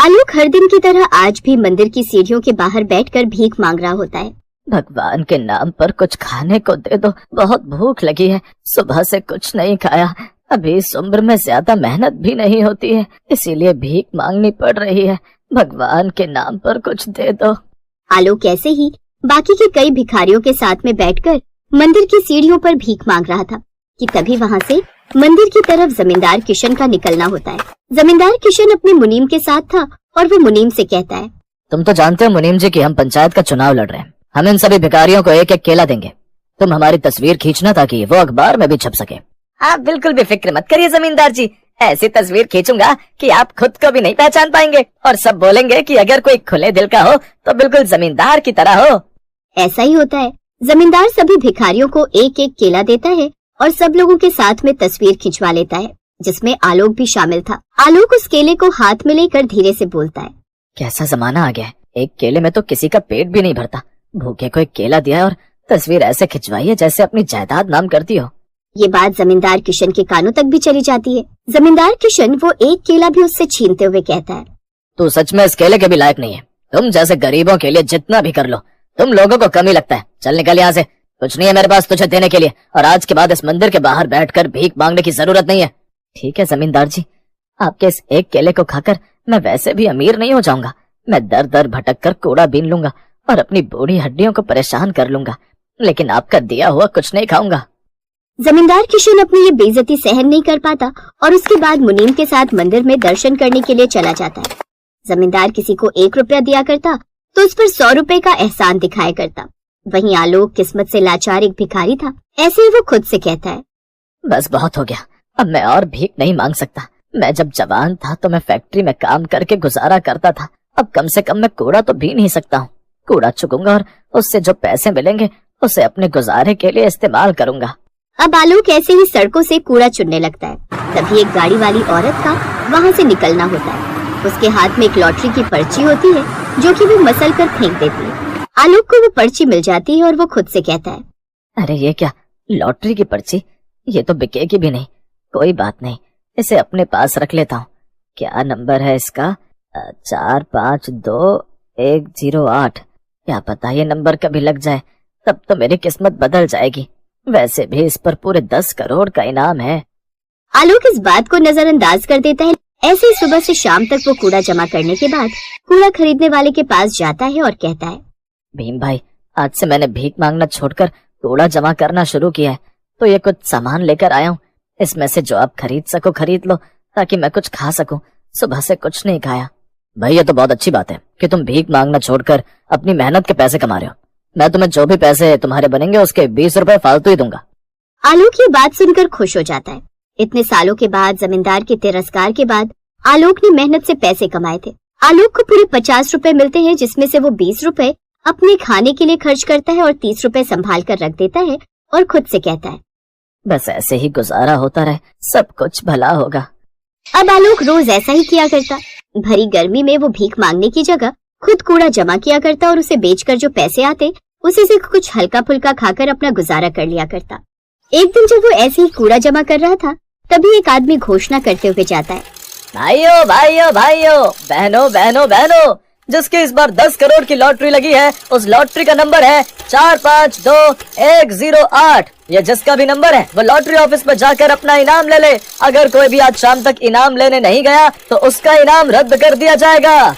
आलोक हर दिन की तरह आज भी मंदिर की सीढ़ियों के बाहर बैठकर भीख मांग रहा होता है। भगवान के नाम पर कुछ खाने को दे दो, बहुत भूख लगी है, सुबह से कुछ नहीं खाया। अभी इस उम्र में ज्यादा मेहनत भी नहीं होती है, इसीलिए भीख मांगनी पड़ रही है। भगवान के नाम पर कुछ दे दो। आलोक ऐसे ही बाकी के कई भिखारियों के साथ में बैठकर मंदिर की सीढ़ियों पर भीख मांग रहा था कि तभी वहाँ से मंदिर की तरफ जमींदार किशन का निकलना होता है। जमींदार किशन अपने मुनीम के साथ था और वो मुनीम से कहता है, तुम तो जानते हो मुनीम जी कि हम पंचायत का चुनाव लड़ रहे हैं। हम इन सभी भिखारियों को एक एक केला देंगे। तुम हमारी तस्वीर खींचना ताकि वो अखबार में भी छप सके। आप बिल्कुल भी फिक्र मत करिए जमींदार जी, ऐसी तस्वीर खींचूंगा कि आप खुद को भी नहीं पहचान पाएंगे और सब बोलेंगे कि अगर कोई खुले दिल का हो तो बिल्कुल जमींदार की तरह हो। ऐसा ही होता है। जमींदार सभी भिखारियों को एक एक केला देता है और सब लोगों के साथ में तस्वीर खिंचवा लेता है, जिसमें आलोक भी शामिल था। आलोक उस केले को हाथ में लेकर धीरे से बोलता है, कैसा जमाना आ गया है, एक केले में तो किसी का पेट भी नहीं भरता। भूखे को एक केला दिया और तस्वीर ऐसे खिंचवाई है जैसे अपनी जायदाद नाम करती हो। ये बात जमींदार किशन के कानों तक भी चली जाती है। जमींदार किशन वो एक केला भी उससे छीनते हुए कहता है, तू सच में इस केले के भी लायक नहीं है। तुम जैसे गरीबों के लिए जितना भी कर लो, तुम लोगों को कम ही लगता है। चल निकल यहाँ से, कुछ नहीं है मेरे पास तुझे देने के लिए, और आज के बाद इस मंदिर के बाहर बैठकर भीख मांगने की जरूरत नहीं है। ठीक है जमींदार जी, आपके इस एक केले को खाकर मैं वैसे भी अमीर नहीं हो जाऊंगा। मैं दर दर भटक कर कूड़ा बीन लूंगा और अपनी बूढ़ी हड्डियों को परेशान कर लूंगा, लेकिन आपका दिया हुआ कुछ नहीं खाऊंगा। जमींदार किशन अपनी ये बेइज्जती सहन नहीं कर पाता और उसके बाद मुनीम के साथ मंदिर में दर्शन करने के लिए चला जाता है। जमींदार किसी को 1 रुपया दिया करता तो उस पर 100 रुपए का एहसान दिखाया करता। वहीं आलोक किस्मत से लाचार एक भिखारी था। ऐसे ही वो खुद से कहता है, बस बहुत हो गया, अब मैं और भीख नहीं मांग सकता। मैं जब जवान था तो मैं फैक्ट्री में काम करके गुजारा करता था, अब कम से कम मैं कूड़ा तो बीन ही सकता हूँ। कूड़ा चुकूंगा और उससे जो पैसे मिलेंगे उसे अपने गुजारे के लिए इस्तेमाल करूंगा। अब आलोक ऐसे ही सड़कों से कूड़ा चुनने लगता है। तभी एक गाड़ी वाली औरत का वहाँ से निकलना होता है। उसके हाथ में एक लॉटरी की पर्ची होती है जो कि वो मसल कर फेंक देती है। आलोक को वो पर्ची मिल जाती है और वो खुद से कहता है, अरे ये क्या, लॉटरी की पर्ची, ये तो बिकेगी भी नहीं। कोई बात नहीं, इसे अपने पास रख लेता हूँ। क्या नंबर है इसका? 452108। क्या पता ये नंबर कभी लग जाए, तब तो मेरी किस्मत बदल जाएगी। वैसे भी इस पर पूरे 10 करोड़ का इनाम है। आलोक इस बात को नजरअंदाज कर देता है। ऐसे ही सुबह से शाम तक वो कूड़ा जमा करने के बाद कूड़ा खरीदने वाले के पास जाता है और कहता है, भीम भाई, आज से मैंने भीख मांगना छोड़कर कूड़ा जमा करना शुरू किया है, तो ये कुछ सामान लेकर आया हूँ। इसमें से जो आप खरीद सको खरीद लो ताकि मैं कुछ खा सकूं। सुबह से कुछ नहीं खाया। भाई ये तो बहुत अच्छी बात है कि तुम भीख मांगना छोड़कर अपनी मेहनत के पैसे कमा रहे हो। मैं तुम्हें जो भी पैसे तुम्हारे बनेंगे उसके 20 रुपए फालतू ही दूंगा। आलोक ये बात सुनकर खुश हो जाता है। इतने सालों के बाद जमींदार के तिरस्कार के बाद आलोक ने मेहनत से पैसे कमाए थे। आलोक को पूरे 50 रुपए मिलते हैं, जिसमें से वो 20 रुपए अपने खाने के लिए खर्च करता है और 30 रुपए संभाल कर रख देता है और खुद से कहता है, बस ऐसे ही गुजारा होता रहे, सब कुछ भला होगा। अब आलोक रोज ऐसा ही किया करता। भरी गर्मी में वो भीख मांगने की जगह खुद कूड़ा जमा किया करता और उसे बेचकर जो पैसे आते उसी से कुछ हल्का फुल्का खाकर अपना गुजारा कर लिया करता। एक दिन जब वो ऐसे ही कूड़ा जमा कर रहा था, तभी एक आदमी घोषणा करते हुए जाता है, भाइयों भाइयों भाइयों, बहनों बहनों बहनों, जिसकी इस बार 10 करोड़ की लॉटरी लगी है उस लॉटरी का नंबर है 452108। ये जिसका भी नंबर है वो लॉटरी ऑफिस में जाकर अपना इनाम ले ले। अगर कोई भी आज शाम तक इनाम लेने नहीं गया तो उसका इनाम रद्द कर दिया जाएगा।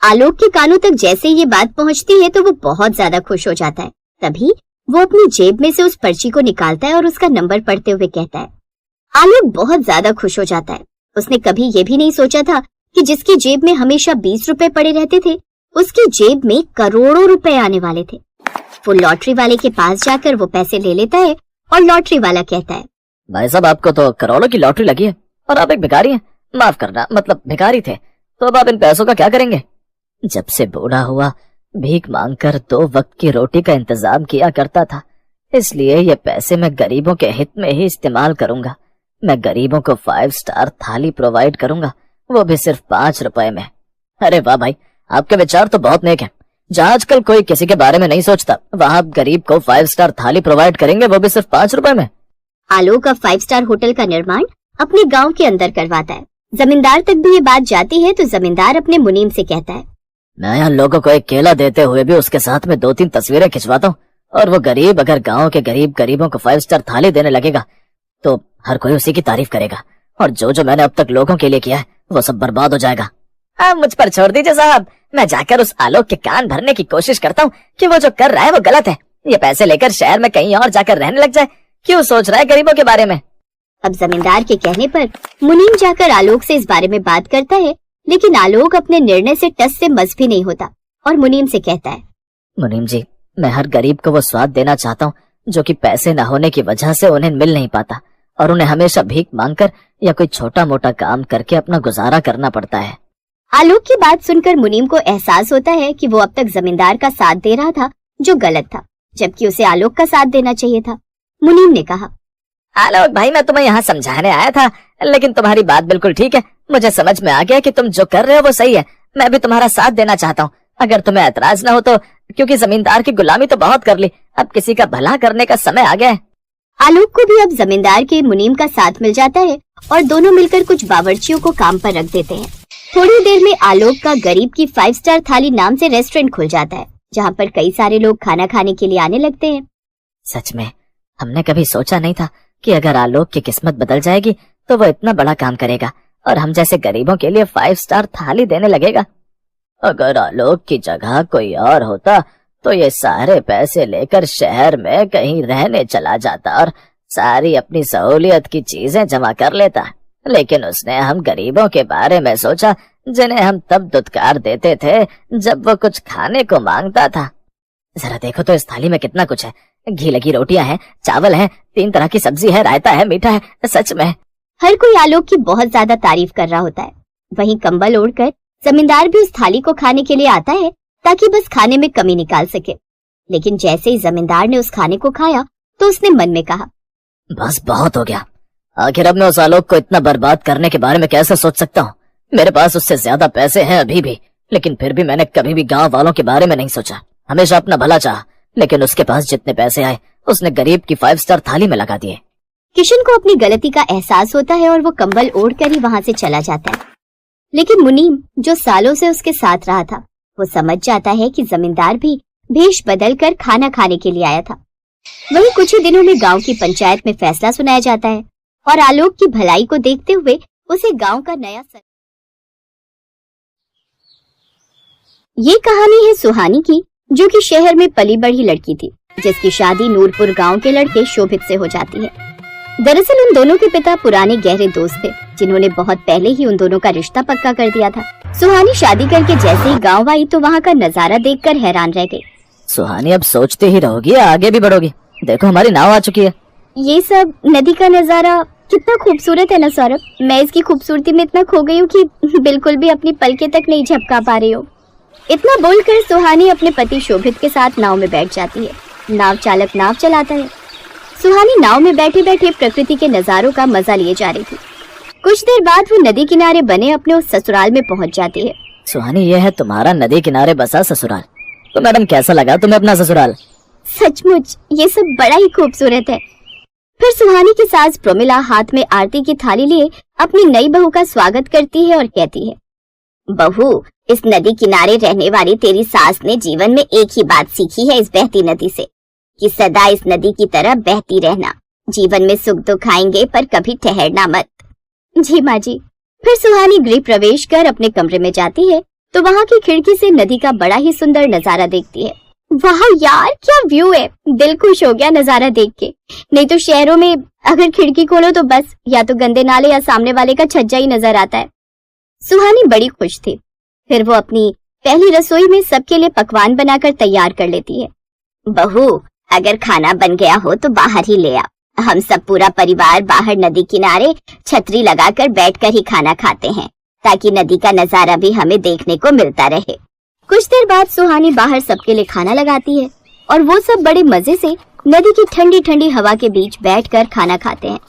आलोक के कानों तक जैसे ये बात पहुंचती है तो वो बहुत ज्यादा खुश हो जाता है। तभी वो अपनी जेब में से उस पर्ची को निकालता है और उसका नंबर पढ़ते हुए कहता है। आलोक बहुत ज्यादा खुश हो जाता है। उसने कभी ये भी नहीं सोचा था कि जिसकी जेब में हमेशा 20 रुपए पड़े रहते थे, उसकी जेब में करोड़ों रुपए आने वाले थे। वो लॉटरी वाले के पास जाकर वो पैसे ले लेता है और लॉटरी वाला कहता है, भाई साहब, आपको तो करोड़ों की लॉटरी लगी है और आप एक भिखारी हैं। माफ करना, मतलब भिखारी थे, तो अब आप इन पैसों का क्या करेंगे? जब से बूढ़ा हुआ भीख मांगकर 2 वक्त की रोटी का इंतजाम किया करता था, इसलिए ये पैसे मैं गरीबों के हित में ही इस्तेमाल करूंगा। मैं गरीबों को 5 स्टार थाली प्रोवाइड करूंगा, वो भी सिर्फ 5 रुपए में। अरे वाह भाई, आपके विचार तो बहुत नेक हैं। जहाँ आजकल कोई किसी के बारे में नहीं सोचता, वहाँ आप गरीब को 5 स्टार थाली प्रोवाइड करेंगे, वो भी सिर्फ 5 रुपए में। आलोक अब 5 स्टार होटल का निर्माण अपने गांव के अंदर करवाता है। जमींदार तक भी ये बात जाती है तो जमींदार अपने मुनीम से कहता है, मैं यहाँ लोगों को एक केला देते हुए भी उसके साथ में 2-3 तस्वीरें खिंचवाता हूँ, और वो गरीब अगर गांव के गरीबों को 5 स्टार थाली देने लगेगा तो हर कोई उसी की तारीफ करेगा, और जो जो मैंने अब तक लोगों के लिए किया है वो सब बर्बाद हो जाएगा। आप मुझ पर छोड़ दीजिए साहब, मैं जाकर उस आलोक के कान भरने की कोशिश करता हूँ कि वो जो कर रहा है वो गलत है। ये पैसे लेकर शहर में कहीं और जाकर रहने लग जाए, क्यों सोच रहा है गरीबों के बारे में। अब जमींदार के कहने पर मुनीम जाकर आलोक से इस बारे में बात करता है, लेकिन आलोक अपने निर्णय से टस से मस भी नहीं होता और मुनीम से कहता है, मुनीम जी, मैं हर गरीब को वो स्वाद देना चाहता हूँ जो कि पैसे न होने की वजह से उन्हें मिल नहीं पाता, और उन्हें हमेशा भीख मांगकर या कोई छोटा मोटा काम करके अपना गुजारा करना पड़ता है। आलोक की बात सुनकर मुनीम को एहसास होता है कि वो अब तक जमींदार का साथ दे रहा था जो गलत था, जबकि उसे आलोक का साथ देना चाहिए था। मुनीम ने कहा, आलोक भाई, मैं तुम्हें यहाँ समझाने आया था, लेकिन तुम्हारी बात बिल्कुल ठीक है। मुझे समझ में आ गया कि तुम जो कर रहे हो वो सही है। मैं भी तुम्हारा साथ देना चाहता हूँ, अगर तुम्हें ऐतराज न हो तो, क्योंकि जमींदार की गुलामी तो बहुत कर ली, अब किसी का भला करने का समय आ गया है। आलोक को भी अब जमींदार के मुनीम का साथ मिल जाता है और दोनों मिलकर कुछ बावर्चियों को काम पर रख देते हैं। थोड़ी देर में आलोक का गरीब की 5 स्टार थाली नाम से रेस्टोरेंट खुल जाता है, जहाँ पर कई सारे लोग खाना खाने के लिए आने लगते हैं। सच में हमने कभी सोचा नहीं था कि अगर आलोक की किस्मत बदल जाएगी तो वो इतना बड़ा काम करेगा और हम जैसे गरीबों के लिए 5 स्टार थाली देने लगेगा। अगर आलोक की जगह कोई और होता तो ये सारे पैसे लेकर शहर में कहीं रहने चला जाता और सारी अपनी सहूलियत की चीजें जमा कर लेता, लेकिन उसने हम गरीबों के बारे में सोचा जिन्हें हम तब दुत्कार देते थे जब वो कुछ खाने को मांगता था। जरा देखो तो इस थाली में कितना कुछ है, घी लगी रोटियां हैं, चावल हैं, 3 तरह की सब्जी है, रायता है, मीठा है। सच में हर कोई आलोक की बहुत ज्यादा तारीफ कर रहा होता है। वहीं कंबल ओढ़कर जमींदार भी उस थाली को खाने के लिए आता है ताकि बस खाने में कमी निकाल सके, लेकिन जैसे ही जमींदार ने उस खाने को खाया तो उसने मन में कहा, बस बहुत हो गया, आखिर अब मैं उस आलोक को इतना बर्बाद करने के बारे में कैसे सोच सकता हूँ। मेरे पास उससे ज्यादा पैसे हैं अभी भी, लेकिन फिर भी मैंने कभी भी गांव वालों के बारे में नहीं सोचा, हमेशा अपना भला चाहा, लेकिन उसके पास जितने पैसे आए उसने गरीब की 5 स्टार थाली में लगा दिए। किशन को अपनी गलती का एहसास होता है और वो कंबल ओढ़कर ही वहाँ से चला जाता है, लेकिन मुनीम जो सालों से उसके साथ रहा था वो समझ जाता है कि जमींदार भी भेष बदल कर खाना खाने के लिए आया था। वहीं कुछ ही दिनों में गांव की पंचायत में फैसला सुनाया जाता है और आलोक की भलाई को देखते हुए उसे गांव का नया ये कहानी है सुहानी की, जो कि शहर में पली बढ़ी लड़की थी, जिसकी शादी नूरपुर गांव के लड़के शोभित से हो जाती है। दरअसल उन दोनों के पिता पुराने गहरे दोस्त थे, जिन्होंने बहुत पहले ही उन दोनों का रिश्ता पक्का कर दिया था। सुहानी शादी करके जैसे ही गांव आई तो वहाँ का नजारा देखकर हैरान रह गई। सुहानी अब सोचते ही रहोगी या आगे भी बढ़ोगी? देखो हमारी नाव आ चुकी है। ये सब नदी का नजारा कितना खूबसूरत है ना सौरभ, मैं इसकी खूबसूरती में इतना खो गई हूँ कि बिल्कुल भी अपनी पलकें तक नहीं झपका पा रही हूँ। इतना बोलकर सुहानी अपने पति शोभित के साथ नाव में बैठ जाती है। नाव चालक नाव चलाता है। सुहानी नाव में बैठे बैठे प्रकृति के नजारों का मजा लिए जा रही थी। कुछ देर बाद वो नदी किनारे बने अपने उस ससुराल में पहुंच जाती है। सुहानी, ये है तुम्हारा नदी किनारे बसा ससुराल। तो मैडम कैसा लगा तुम्हें अपना ससुराल? सचमुच ये सब बड़ा ही खूबसूरत है। फिर सुहानी की सास प्रोमिला हाथ में आरती की थाली लिए अपनी नई बहू का स्वागत करती है और कहती है, बहू, इस नदी किनारे रहने वाली तेरी सास ने जीवन में एक ही बात सीखी है इस बहती नदी से, कि सदा इस नदी की तरह बहती रहना। जीवन में सुख दुख आएंगे पर कभी ठहरना मत। जी माँ जी। फिर सुहानी गृह प्रवेश कर अपने कमरे में जाती है तो वहाँ की खिड़की से नदी का बड़ा ही सुंदर नजारा देखती है। वाह यार, क्या व्यू है, दिल खुश हो गया नजारा देख के। नहीं तो शहरों में अगर खिड़की खोलो तो बस या तो गंदे नाले या सामने वाले का छज्जा ही नजर आता है। सुहानी बड़ी खुश थी। फिर वो अपनी पहली रसोई में सबके लिए पकवान बनाकर तैयार कर लेती है। बहू, अगर खाना बन गया हो तो बाहर ही ले आ। हम सब पूरा परिवार बाहर नदी किनारे छतरी लगाकर बैठकर ही खाना खाते हैं, ताकि नदी का नजारा भी हमें देखने को मिलता रहे। कुछ देर बाद सुहानी बाहर सबके लिए खाना लगाती है और वो सब बड़े मजे से नदी की ठंडी ठंडी हवा के बीच बैठकर खाना खाते हैं।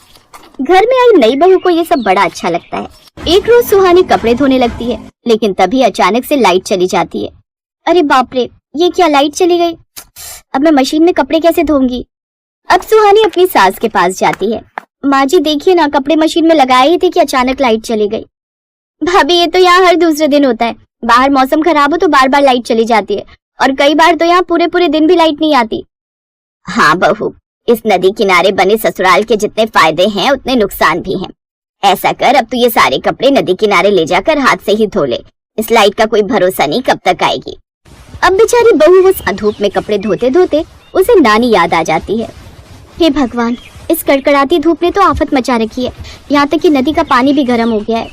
घर में आई नई बहू को ये सब बड़ा अच्छा लगता है। एक रोज सुहानी कपड़े धोने लगती है, लेकिन तभी अचानक से लाइट चली जाती है। अरे बाप रे, ये क्या, लाइट चली गई? अब मैं मशीन में कपड़े कैसे धोऊंगी? अब सुहानी अपनी सास के पास जाती है। माँ जी देखिए ना, कपड़े मशीन में लगाए ही थे कि अचानक लाइट चली गई। भाभी ये तो यहाँ हर दूसरे दिन होता है। बाहर मौसम खराब हो तो बार बार लाइट चली जाती है और कई बार तो यहाँ पूरे पूरे दिन भी लाइट नहीं आती। हाँ बहू, इस नदी किनारे बने ससुराल के जितने फायदे हैं उतने नुकसान भी हैं। ऐसा कर, अब तू ये सारे कपड़े नदी किनारे ले जाकर हाथ से ही धो ले। इस लाइट का कोई भरोसा नहीं कब तक आएगी। अब बेचारी बहू उस धूप में कपड़े धोते धोते उसे नानी याद आ जाती है। हे भगवान, इस कड़कड़ाती धूप ने तो आफत मचा रखी है। यहाँ तक कि नदी का पानी भी गर्म हो गया है।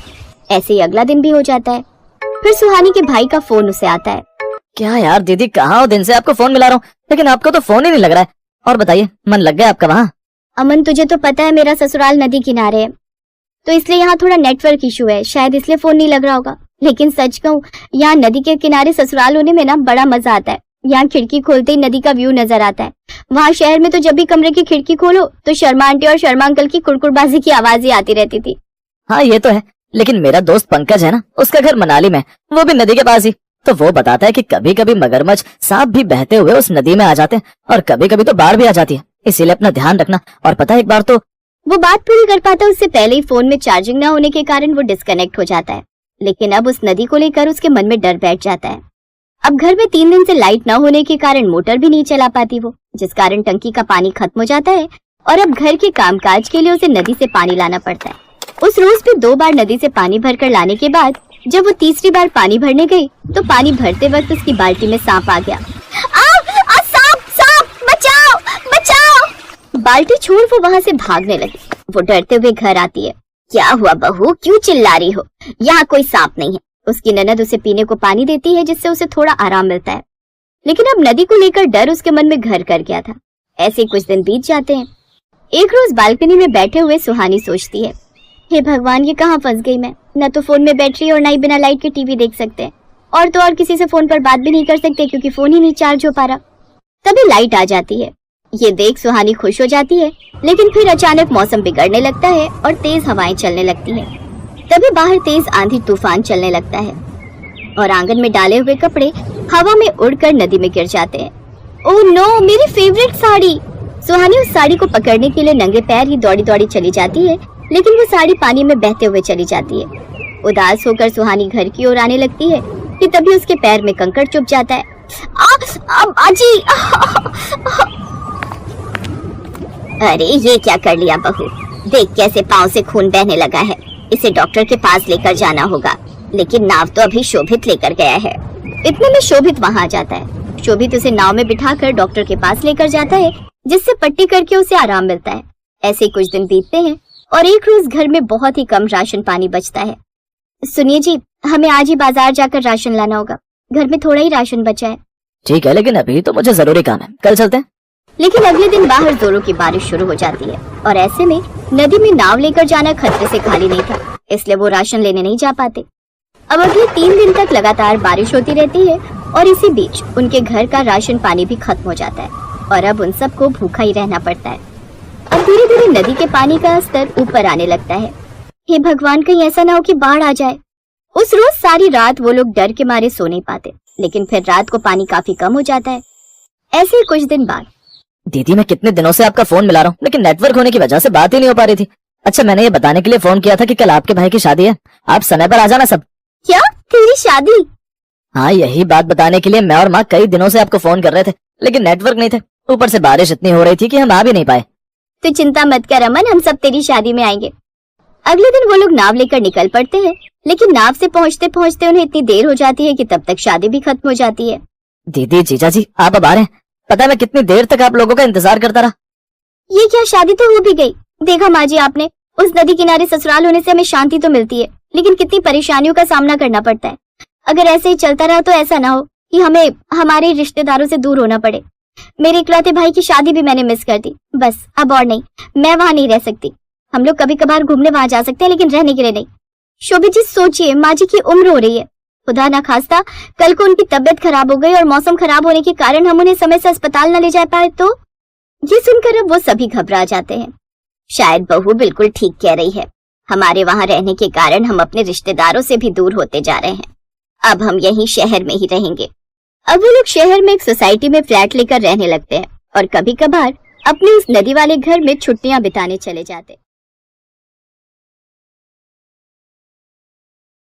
ऐसे ही अगला दिन भी हो जाता है। फिर सुहानी के भाई का फोन उसे आता है। क्या यार दीदी, कहाँ हो? दिन से आपको फोन मिला रहा हूँ लेकिन आपको तो फोन ही नहीं लग रहा है। और बताइए, मन लग गया आपका वहाँ? अमन, तुझे तो पता है मेरा ससुराल नदी किनारे है, तो इसलिए यहाँ थोड़ा नेटवर्क इशू है, शायद इसलिए फोन नहीं लग रहा होगा। लेकिन सच कहूँ, यहाँ नदी के किनारे ससुराल होने में ना बड़ा मजा आता है। यहाँ खिड़की खोलते ही नदी का व्यू नजर आता है। वहाँ शहर में तो जब भी कमरे की खिड़की खोलो तो शर्मा आंटी और शर्मा अंकल की कुड़कुड़बाजी की आवाज ही आती रहती थी। हाँ ये तो है, लेकिन मेरा दोस्त पंकज है ना, उसका घर मनाली में, वो भी नदी के पास ही। तो वो बताता है कि कभी कभी मगरमच्छ, सांप भी बहते हुए उस नदी में आ जाते हैं और कभी कभी तो बाढ़ भी आ जाती है। इसीलिए अपना ध्यान रखना। और पता है, एक बार तो वो बात पूरी कर पाता उससे पहले ही फोन में चार्जिंग न होने के कारण वो डिस्कनेक्ट हो जाता है। लेकिन अब उस नदी को लेकर उसके मन में डर बैठ जाता है। अब घर में 3 दिन से लाइट न होने के कारण मोटर भी नहीं चला पाती वो, जिस कारण टंकी का पानी खत्म हो जाता है और अब घर के कामकाज के लिए उसे नदी से पानी लाना पड़ता है। उस रोज भी 2 बार नदी से पानी भरकर लाने के बाद जब वो तीसरी बार पानी भरने गई तो पानी भरते वक्त उसकी बाल्टी में सांप आ गया। सांप, सांप, बचाओ, बचाओ! बाल्टी छोड़ वो वहाँ से भागने लगी। वो डरते हुए घर आती है। क्या हुआ बहू, क्यों चिल्ला रही हो? यहाँ कोई सांप नहीं है। उसकी ननद उसे पीने को पानी देती है जिससे उसे थोड़ा आराम मिलता है। लेकिन अब नदी को लेकर डर उसके मन में घर कर गया था। ऐसे कुछ दिन बीत जाते हैं। एक रोज बालकनी में बैठे हुए सुहानी सोचती है, हे भगवान, ये कहाँ फंस गई मैं। न तो फोन में बैटरी और न ही बिना लाइट के टीवी देख सकते हैं, और तो और किसी से फोन पर बात भी नहीं कर सकते क्योंकि फोन ही नहीं चार्ज हो पा रहा। तभी लाइट आ जाती है। ये देख सुहानी खुश हो जाती है, लेकिन फिर अचानक मौसम बिगड़ने लगता है और तेज हवाएं चलने लगती हैं। तभी बाहर तेज आंधी तूफान चलने लगता है और आंगन में डाले हुए कपड़े हवा में उड़कर नदी में गिर जाते हैं। ओह नो, मेरी फेवरेट साड़ी! सुहानी उस साड़ी को पकड़ने के लिए नंगे पैर ही दौड़ी दौड़ी चली जाती है, लेकिन वो साड़ी पानी में बहते हुए चली जाती है। उदास होकर सुहानी घर की ओर आने लगती है कि तभी उसके पैर में कंकड़ चुभ जाता है। आजी! अरे ये क्या कर लिया बहू, देख कैसे पाँव से खून बहने लगा है। इसे डॉक्टर के पास लेकर जाना होगा। लेकिन नाव तो अभी शोभित लेकर गया है। इतने में शोभित वहाँ आ जाता है। शोभित उसे नाव में बिठाकर डॉक्टर के पास लेकर जाता है, जिससे पट्टी करके उसे आराम मिलता है। ऐसे कुछ दिन बीतते हैं और एक रोज घर में बहुत ही कम राशन पानी बचता है। सुनिए जी, हमें आज ही बाजार जाकर राशन लाना होगा। घर में थोड़ा ही राशन बचा है। ठीक है, लेकिन अभी तो मुझे जरूरी काम है, कल चलते हैं। लेकिन अगले दिन बाहर जोरों की बारिश शुरू हो जाती है और ऐसे में नदी में नाव लेकर जाना खतरे से खाली नहीं था, इसलिए वो राशन लेने नहीं जा पाते। अब अगले 3 दिन तक लगातार बारिश होती रहती है और इसी बीच उनके घर का राशन पानी भी खत्म हो जाता है और अब उन सबको भूखा ही रहना पड़ता है। अब धीरे धीरे नदी के पानी का स्तर ऊपर आने लगता है। हे भगवान, कहीं ऐसा ना हो कि बाढ़ आ जाए। उस रोज सारी रात वो लोग डर के मारे सो नहीं पाते, लेकिन फिर रात को पानी काफी कम हो जाता है। ऐसे ही कुछ दिन बाद, दीदी मैं कितने दिनों से आपका फोन मिला रहा हूँ, लेकिन नेटवर्क होने की वजह से बात ही नहीं हो पा रही थी। अच्छा, मैंने ये बताने के लिए फोन किया था कि कल आपके भाई की शादी है, आप समय पर आ जाना सब। क्या, तेरी शादी? हाँ, यही बात बताने के लिए मैं और माँ कई दिनों से आपको फोन कर रहे थे, लेकिन नेटवर्क नहीं थे। ऊपर से बारिश इतनी हो रही थी कि हम आ भी नहीं पाए। तो चिंता मत कर अमन, हम सब तेरी शादी में आएंगे। अगले दिन वो लोग नाव लेकर निकल पड़ते हैं, लेकिन नाव से पहुँचते पहुँचते उन्हें इतनी देर हो जाती है कि तब तक शादी भी खत्म हो जाती है। दीदी, जीजा जी, आप अब आ रहे हैं? पता है मैं कितनी देर तक आप लोगों का इंतजार करता रहा। ये क्या, शादी तो हो भी गई। देखा माँ जी आपने, उस नदी किनारे ससुराल होने से हमें शांति तो मिलती है, लेकिन कितनी परेशानियों का सामना करना पड़ता है। अगर ऐसे ही चलता रहा तो ऐसा ना हो कि हमें हमारे रिश्तेदारों से दूर होना पड़े। मेरे इकलौते भाई की शादी भी मैंने मिस कर दी। बस अब और नहीं, मैं वहाँ नहीं रह सकती। हम लोग कभी कभार घूमने वहाँ जा सकते हैं, लेकिन रहने के लिए नहीं। शोभित जी सोचिए, माँ जी की उम्र हो रही है। खुदा ना खास्ता कल को उनकी तबीयत खराब हो गई और मौसम खराब होने के कारण हम उन्हें समय से अस्पताल न ले जा पाए तो? ये सुनकर अब वो सभी घबरा जाते हैं। शायद बहू बिल्कुल ठीक कह रही है। हमारे वहाँ रहने के कारण हम अपने रिश्तेदारों से भी दूर होते जा रहे हैं। अब हम यहीं शहर में ही रहेंगे। अब वो लोग शहर में एक सोसाइटी में फ्लैट लेकर रहने लगते हैं और कभी कभार अपने उस नदी वाले घर में छुट्टियां बिताने चले जाते।